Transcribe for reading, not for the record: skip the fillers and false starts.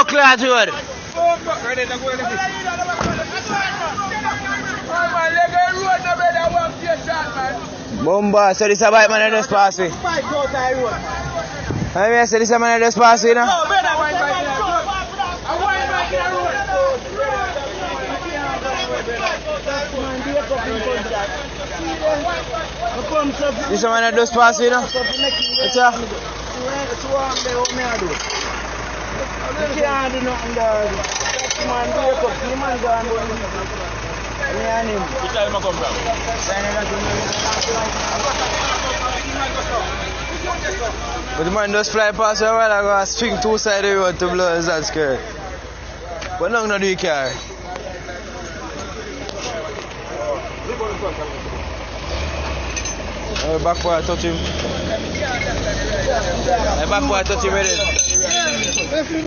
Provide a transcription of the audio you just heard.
Buckland Road. Bomba, so this a bike man that just pass me. I say this a man that just pass me, you know? This a man that just pass me, you know? What's up? You can't do nothing there. Man, wake up. The man gone. Me and him. Which side am I come from? But the man just fly past a while ago and swing two sides of the road to blow his that skirt. But now not do you care. Back for I touch him. Back for I touch him with it.